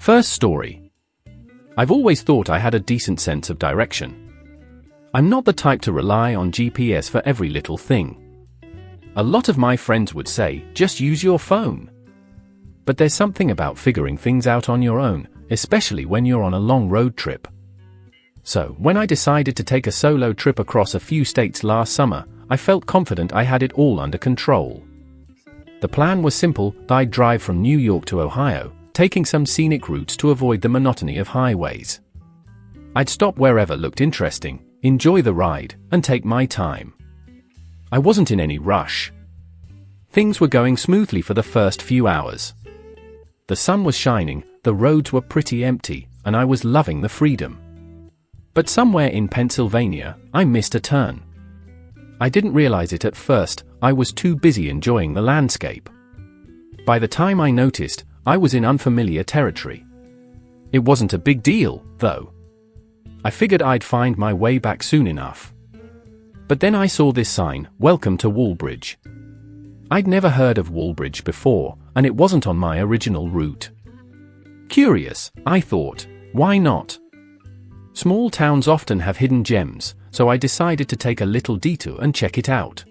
First story. I've always thought I had a decent sense of direction. I'm not the type to rely on GPS for every little thing. A lot of my friends would say, just use your phone. But there's something about figuring things out on your own, especially when you're on a long road trip. So, when I decided to take a solo trip across a few states last summer, I felt confident I had it all under control. The plan was simple. I'd drive from New York to Ohio, taking some scenic routes to avoid the monotony of highways. I'd stop wherever looked interesting, enjoy the ride, and take my time. I wasn't in any rush. Things were going smoothly for the first few hours. The sun was shining, the roads were pretty empty, and I was loving the freedom. But somewhere in Pennsylvania, I missed a turn. I didn't realize it at first. I was too busy enjoying the landscape. By the time I noticed, I was in unfamiliar territory. It wasn't a big deal, though. I figured I'd find my way back soon enough. But then I saw this sign, "Welcome to Woolbridge." I'd never heard of Woolbridge before, and it wasn't on my original route. Curious, I thought, why not? Small towns often have hidden gems, so I decided to take a little detour and check it out.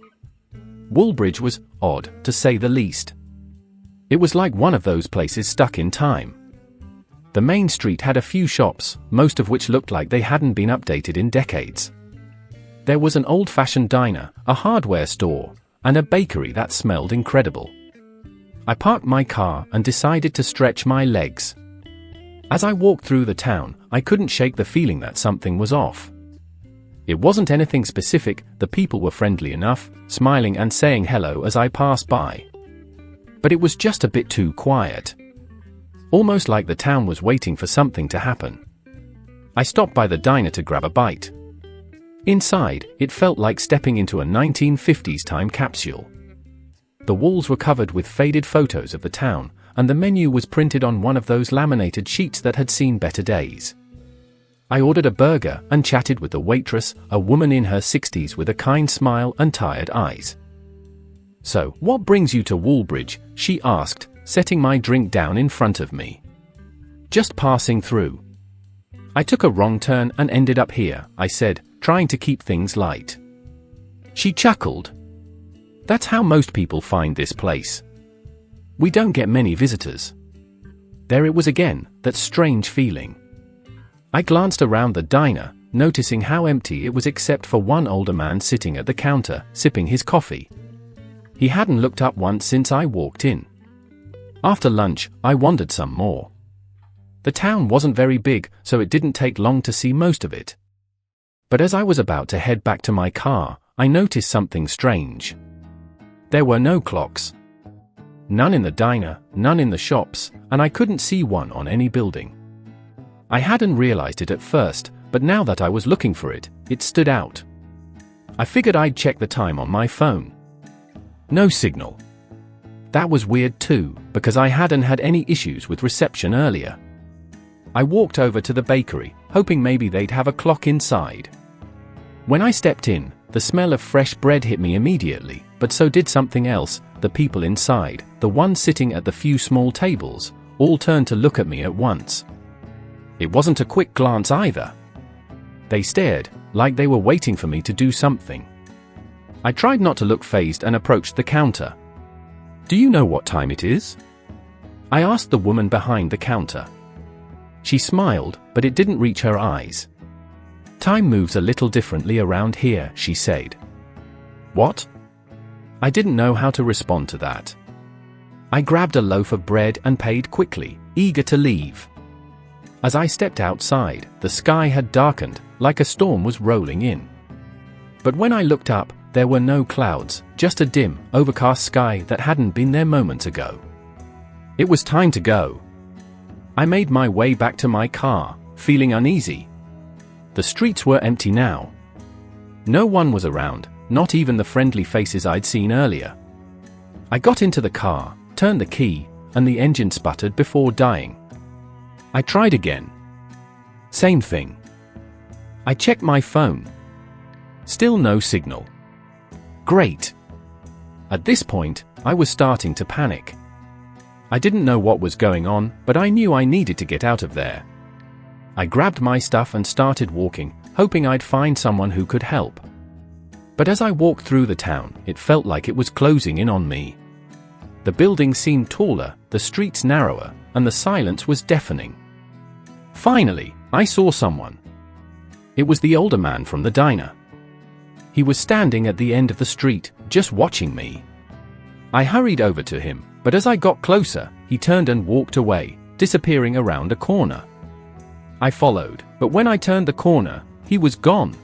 Woolbridge was odd, to say the least. It was like one of those places stuck in time. The main street had a few shops, most of which looked like they hadn't been updated in decades. There was an old-fashioned diner, a hardware store, and a bakery that smelled incredible. I parked my car and decided to stretch my legs. As I walked through the town, I couldn't shake the feeling that something was off. It wasn't anything specific. The people were friendly enough, smiling and saying hello as I passed by. But it was just a bit too quiet. Almost like the town was waiting for something to happen. I stopped by the diner to grab a bite. Inside, it felt like stepping into a 1950s time capsule. The walls were covered with faded photos of the town, and the menu was printed on one of those laminated sheets that had seen better days. I ordered a burger and chatted with the waitress, a woman in her 60s with a kind smile and tired eyes. "So, what brings you to Woolbridge?" she asked, setting my drink down in front of me. "Just passing through. I took a wrong turn and ended up here," I said, trying to keep things light. She chuckled. "That's how most people find this place. We don't get many visitors." There it was again, that strange feeling. I glanced around the diner, noticing how empty it was except for one older man sitting at the counter, sipping his coffee. He hadn't looked up once since I walked in. After lunch, I wandered some more. The town wasn't very big, so it didn't take long to see most of it. But as I was about to head back to my car, I noticed something strange. There were no clocks. None in the diner, none in the shops, and I couldn't see one on any building. I hadn't realized it at first, but now that I was looking for it, it stood out. I figured I'd check the time on my phone. No signal. That was weird too, because I hadn't had any issues with reception earlier. I walked over to the bakery, hoping maybe they'd have a clock inside. When I stepped in, the smell of fresh bread hit me immediately, but so did something else. The people inside, the ones sitting at the few small tables, all turned to look at me at once. It wasn't a quick glance either. They stared, like they were waiting for me to do something. I tried not to look fazed and approached the counter. "Do you know what time it is?" I asked the woman behind the counter. She smiled, but it didn't reach her eyes. "Time moves a little differently around here," she said. "What?" I didn't know how to respond to that. I grabbed a loaf of bread and paid quickly, eager to leave. As I stepped outside, the sky had darkened, like a storm was rolling in. But when I looked up, there were no clouds, just a dim, overcast sky that hadn't been there moments ago. It was time to go. I made my way back to my car, feeling uneasy. The streets were empty now. No one was around, not even the friendly faces I'd seen earlier. I got into the car, turned the key, and the engine sputtered before dying. I tried again. Same thing. I checked my phone. Still no signal. Great. At this point, I was starting to panic. I didn't know what was going on, but I knew I needed to get out of there. I grabbed my stuff and started walking, hoping I'd find someone who could help. But as I walked through the town, it felt like it was closing in on me. The buildings seemed taller, the streets narrower, and the silence was deafening. Finally, I saw someone. It was the older man from the diner. He was standing at the end of the street, just watching me. I hurried over to him, but as I got closer, he turned and walked away, disappearing around a corner. I followed, but when I turned the corner, he was gone.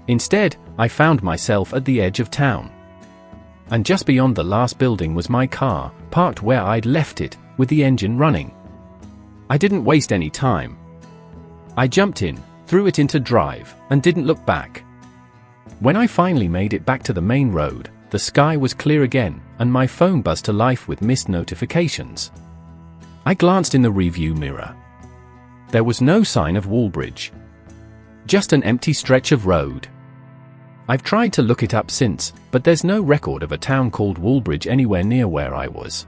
Instead, I found myself at the edge of town. And just beyond the last building was my car, parked where I'd left it, with the engine running. I didn't waste any time. I jumped in, threw it into drive, and didn't look back. When I finally made it back to the main road, the sky was clear again, and my phone buzzed to life with missed notifications. I glanced in the rearview mirror. There was no sign of Woolbridge. Just an empty stretch of road. I've tried to look it up since, but there's no record of a town called Woolbridge anywhere near where I was.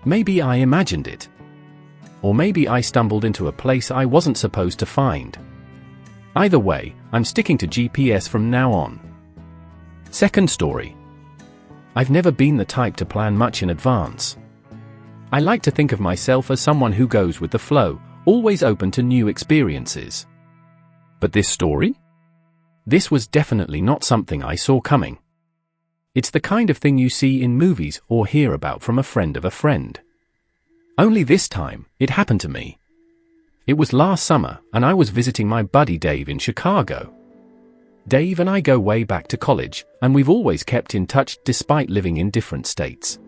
Maybe I imagined it. Or maybe I stumbled into a place I wasn't supposed to find. Either way, I'm sticking to GPS from now on. Second story. I've never been the type to plan much in advance. I like to think of myself as someone who goes with the flow, always open to new experiences. But this story? This was definitely not something I saw coming. It's the kind of thing you see in movies or hear about from a friend of a friend. Only this time, it happened to me. It was last summer, and I was visiting my buddy Dave in Chicago. Dave and I go way back to college, and we've always kept in touch despite living in different states.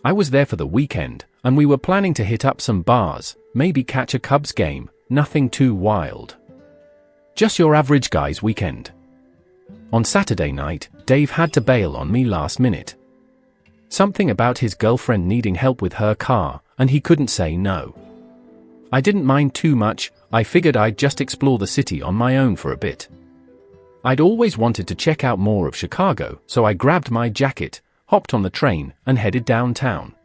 I was there for the weekend, and we were planning to hit up some bars, maybe catch a Cubs game, nothing too wild. Just your average guy's weekend. On Saturday night, Dave had to bail on me last minute. Something about his girlfriend needing help with her car, and he couldn't say no. I didn't mind too much. I figured I'd just explore the city on my own for a bit. I'd always wanted to check out more of Chicago, so I grabbed my jacket, hopped on the train, and headed downtown.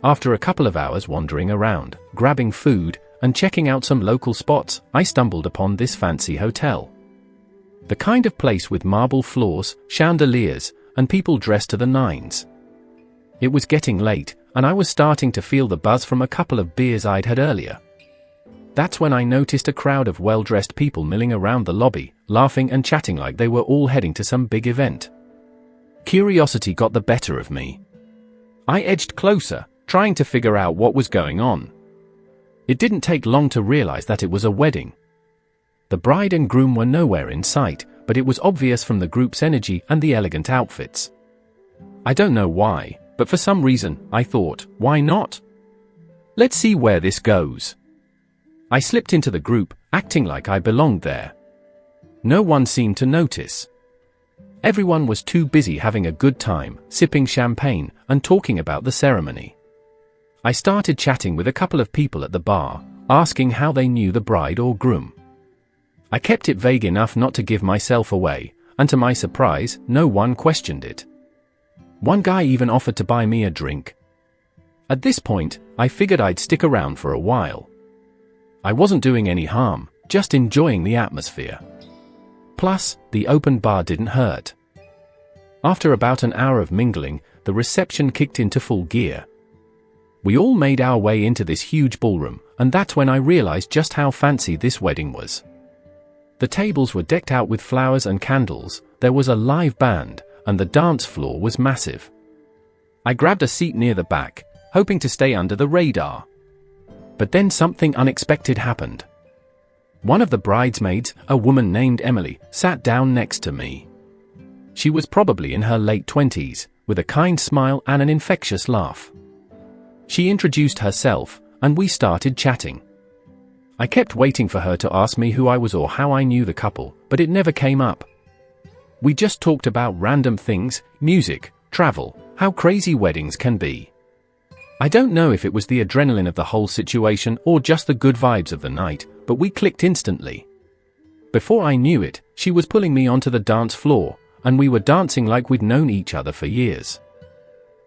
After a couple of hours wandering around, grabbing food, and checking out some local spots, I stumbled upon this fancy hotel. The kind of place with marble floors, chandeliers, and people dressed to the nines. It was getting late, and I was starting to feel the buzz from a couple of beers I'd had earlier. That's when I noticed a crowd of well-dressed people milling around the lobby, laughing and chatting like they were all heading to some big event. Curiosity got the better of me. I edged closer, trying to figure out what was going on. It didn't take long to realize that it was a wedding. The bride and groom were nowhere in sight, but it was obvious from the group's energy and the elegant outfits. I don't know why, but for some reason, I thought, why not? Let's see where this goes. I slipped into the group, acting like I belonged there. No one seemed to notice. Everyone was too busy having a good time, sipping champagne, and talking about the ceremony. I started chatting with a couple of people at the bar, asking how they knew the bride or groom. I kept it vague enough not to give myself away, and to my surprise, no one questioned it. One guy even offered to buy me a drink. At this point, I figured I'd stick around for a while. I wasn't doing any harm, just enjoying the atmosphere. Plus, the open bar didn't hurt. After about an hour of mingling, the reception kicked into full gear. We all made our way into this huge ballroom, and that's when I realized just how fancy this wedding was. The tables were decked out with flowers and candles, there was a live band, and the dance floor was massive. I grabbed a seat near the back, hoping to stay under the radar. But then something unexpected happened. One of the bridesmaids, a woman named Emily, sat down next to me. She was probably in her late 20s, with a kind smile and an infectious laugh. She introduced herself, and we started chatting. I kept waiting for her to ask me who I was or how I knew the couple, but it never came up. We just talked about random things, music, travel, how crazy weddings can be. I don't know if it was the adrenaline of the whole situation or just the good vibes of the night, but we clicked instantly. Before I knew it, she was pulling me onto the dance floor, and we were dancing like we'd known each other for years.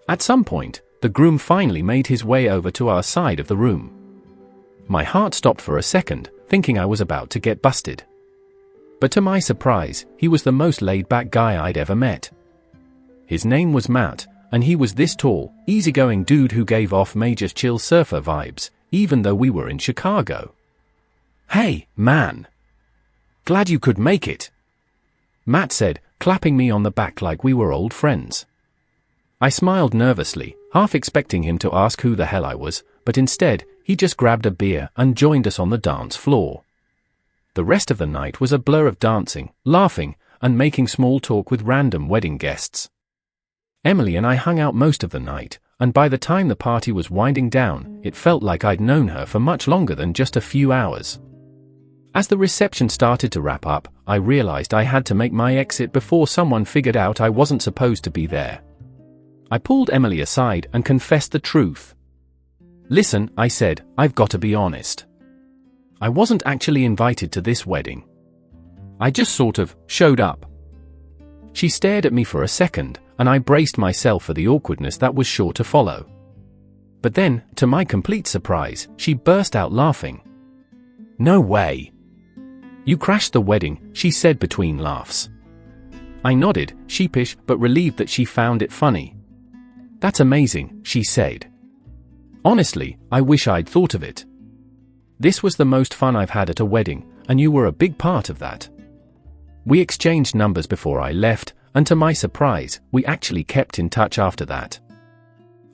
At some point, the groom finally made his way over to our side of the room. My heart stopped for a second, thinking I was about to get busted. But to my surprise, he was the most laid-back guy I'd ever met. His name was Matt, and he was this tall, easygoing dude who gave off major chill surfer vibes, even though we were in Chicago. "Hey, man. Glad you could make it," Matt said, clapping me on the back like we were old friends. I smiled nervously, half expecting him to ask who the hell I was, but instead, he just grabbed a beer and joined us on the dance floor. The rest of the night was a blur of dancing, laughing, and making small talk with random wedding guests. Emily and I hung out most of the night, and by the time the party was winding down, it felt like I'd known her for much longer than just a few hours. As the reception started to wrap up, I realized I had to make my exit before someone figured out I wasn't supposed to be there. I pulled Emily aside and confessed the truth. "Listen," I said, "I've got to be honest. I wasn't actually invited to this wedding. I just sort of showed up." She stared at me for a second, and I braced myself for the awkwardness that was sure to follow. But then, to my complete surprise, she burst out laughing. "No way. You crashed the wedding," she said between laughs. I nodded, sheepish but relieved that she found it funny. "That's amazing," she said. "Honestly, I wish I'd thought of it. This was the most fun I've had at a wedding, and you were a big part of that." We exchanged numbers before I left, and to my surprise, we actually kept in touch after that.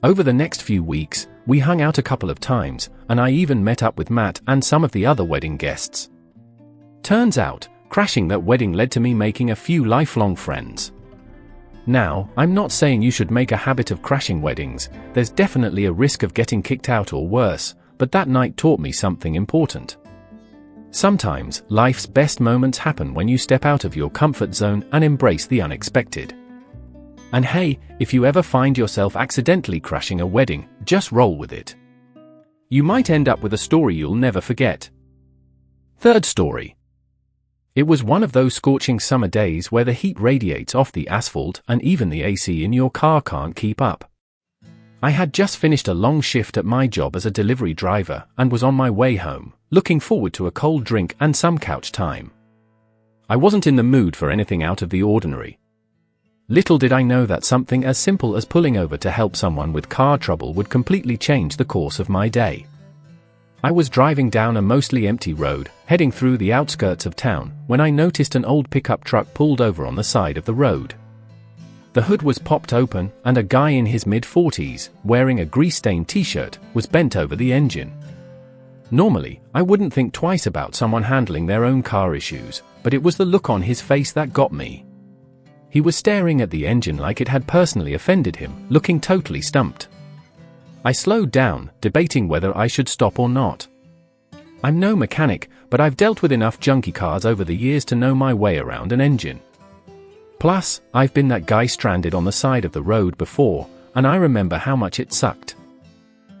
Over the next few weeks, we hung out a couple of times, and I even met up with Matt and some of the other wedding guests. Turns out, crashing that wedding led to me making a few lifelong friends. Now, I'm not saying you should make a habit of crashing weddings. There's definitely a risk of getting kicked out or worse, but that night taught me something important. Sometimes, life's best moments happen when you step out of your comfort zone and embrace the unexpected. And hey, if you ever find yourself accidentally crashing a wedding, just roll with it. You might end up with a story you'll never forget. Third story. It was one of those scorching summer days where the heat radiates off the asphalt and even the AC in your car can't keep up. I had just finished a long shift at my job as a delivery driver and was on my way home, looking forward to a cold drink and some couch time. I wasn't in the mood for anything out of the ordinary. Little did I know that something as simple as pulling over to help someone with car trouble would completely change the course of my day. I was driving down a mostly empty road, heading through the outskirts of town, when I noticed an old pickup truck pulled over on the side of the road. The hood was popped open, and a guy in his mid-40s, wearing a grease-stained t-shirt, was bent over the engine. Normally, I wouldn't think twice about someone handling their own car issues, but it was the look on his face that got me. He was staring at the engine like it had personally offended him, looking totally stumped. I slowed down, debating whether I should stop or not. I'm no mechanic, but I've dealt with enough junky cars over the years to know my way around an engine. Plus, I've been that guy stranded on the side of the road before, and I remember how much it sucked.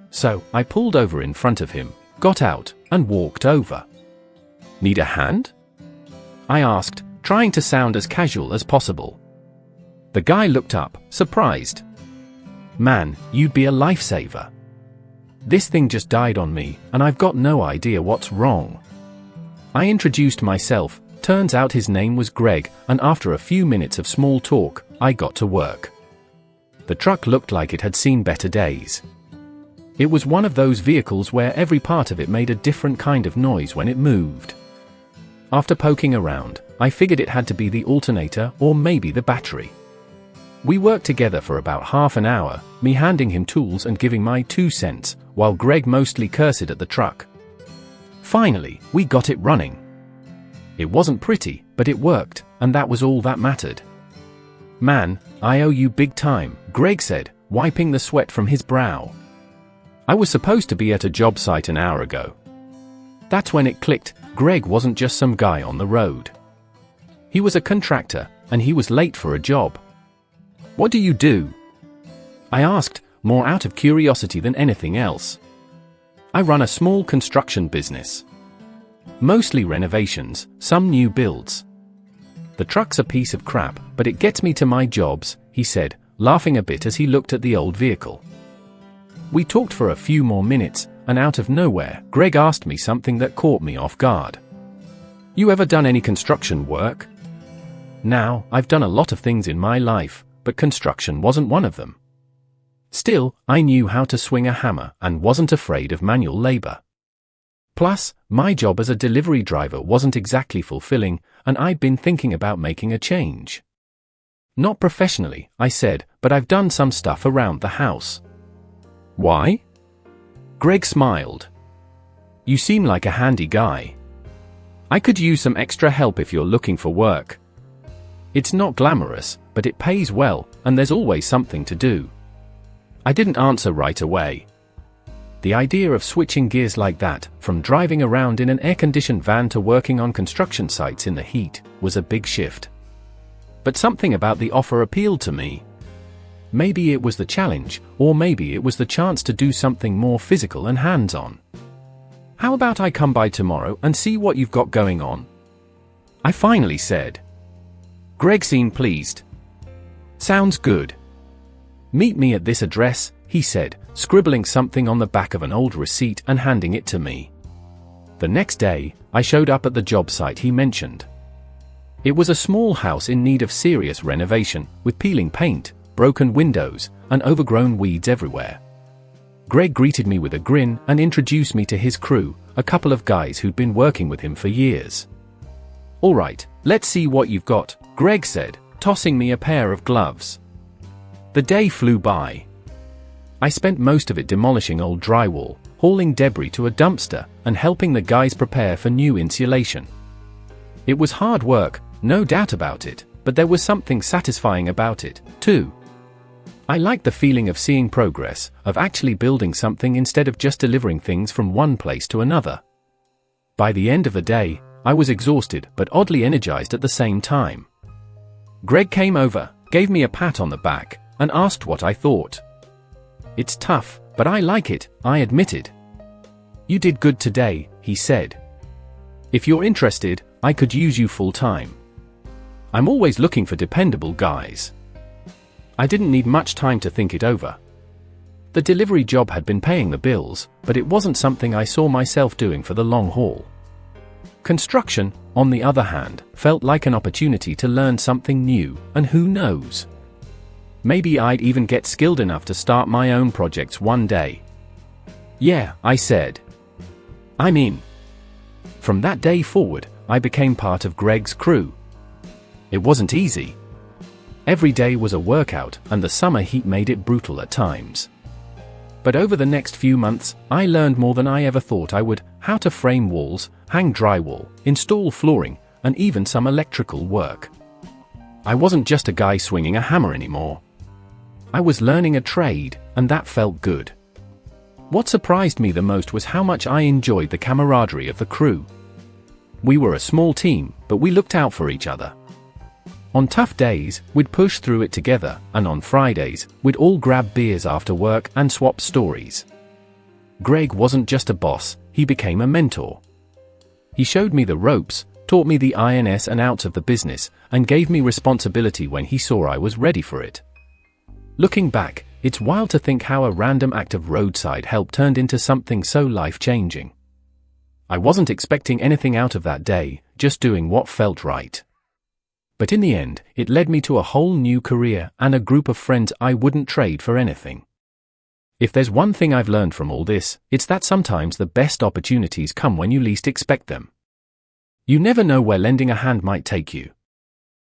So, I pulled over in front of him, got out, and walked over. "Need a hand?" I asked, trying to sound as casual as possible. The guy looked up, surprised. "Man, you'd be a lifesaver. This thing just died on me, and I've got no idea what's wrong." I introduced myself. Turns out his name was Greg, and after a few minutes of small talk, I got to work. The truck looked like it had seen better days. It was one of those vehicles where every part of it made a different kind of noise when it moved. After poking around, I figured it had to be the alternator or maybe the battery. We worked together for about half an hour, me handing him tools and giving my 2 cents, while Greg mostly cursed at the truck. Finally, we got it running. It wasn't pretty, but it worked, and that was all that mattered. "Man, I owe you big time," Greg said, wiping the sweat from his brow. I was supposed to be at a job site an hour ago. That's when it clicked. Greg wasn't just some guy on the road. He was a contractor, and he was late for a job. "What do you do?" I asked, more out of curiosity than anything else. "I run a small construction business. Mostly renovations, some new builds. The truck's a piece of crap, but it gets me to my jobs," he said, laughing a bit as he looked at the old vehicle. We talked for a few more minutes, and out of nowhere, Greg asked me something that caught me off guard. "You ever done any construction work?" Now, I've done a lot of things in my life, but construction wasn't one of them. Still, I knew how to swing a hammer and wasn't afraid of manual labor. Plus, my job as a delivery driver wasn't exactly fulfilling, and I'd been thinking about making a change. "Not professionally," I said, "but I've done some stuff around the house." "Why?" Greg smiled. "You seem like a handy guy. I could use some extra help if you're looking for work. It's not glamorous, but it pays well, and there's always something to do." I didn't answer right away. The idea of switching gears like that, from driving around in an air-conditioned van to working on construction sites in the heat, was a big shift. But something about the offer appealed to me. Maybe it was the challenge, or maybe it was the chance to do something more physical and hands-on. "How about I come by tomorrow and see what you've got going on?" I finally said. Greg seemed pleased. "Sounds good. Meet me at this address," he said, scribbling something on the back of an old receipt and handing it to me. The next day, I showed up at the job site he mentioned. It was a small house in need of serious renovation, with peeling paint, broken windows, and overgrown weeds everywhere. Greg greeted me with a grin and introduced me to his crew, a couple of guys who'd been working with him for years. "All right, let's see what you've got," Greg said, tossing me a pair of gloves. The day flew by. I spent most of it demolishing old drywall, hauling debris to a dumpster, and helping the guys prepare for new insulation. It was hard work, no doubt about it, but there was something satisfying about it, too. I liked the feeling of seeing progress, of actually building something instead of just delivering things from one place to another. By the end of the day, I was exhausted but oddly energized at the same time. Greg came over, gave me a pat on the back, and asked what I thought. "It's tough, but I like it," I admitted. "You did good today," he said. "If you're interested, I could use you full-time. I'm always looking for dependable guys." I didn't need much time to think it over. The delivery job had been paying the bills, but it wasn't something I saw myself doing for the long haul. Construction, on the other hand, felt like an opportunity to learn something new, and who knows? Maybe I'd even get skilled enough to start my own projects one day. "Yeah," I said. "I'm in." From that day forward, I became part of Greg's crew. It wasn't easy. Every day was a workout, and the summer heat made it brutal at times. But over the next few months, I learned more than I ever thought I would: how to frame walls, hang drywall, install flooring, and even some electrical work. I wasn't just a guy swinging a hammer anymore. I was learning a trade, and that felt good. What surprised me the most was how much I enjoyed the camaraderie of the crew. We were a small team, but we looked out for each other. On tough days, we'd push through it together, and on Fridays, we'd all grab beers after work and swap stories. Greg wasn't just a boss, he became a mentor. He showed me the ropes, taught me the ins and outs of the business, and gave me responsibility when he saw I was ready for it. Looking back, it's wild to think how a random act of roadside help turned into something so life-changing. I wasn't expecting anything out of that day, just doing what felt right. But in the end, it led me to a whole new career and a group of friends I wouldn't trade for anything. If there's one thing I've learned from all this, it's that sometimes the best opportunities come when you least expect them. You never know where lending a hand might take you.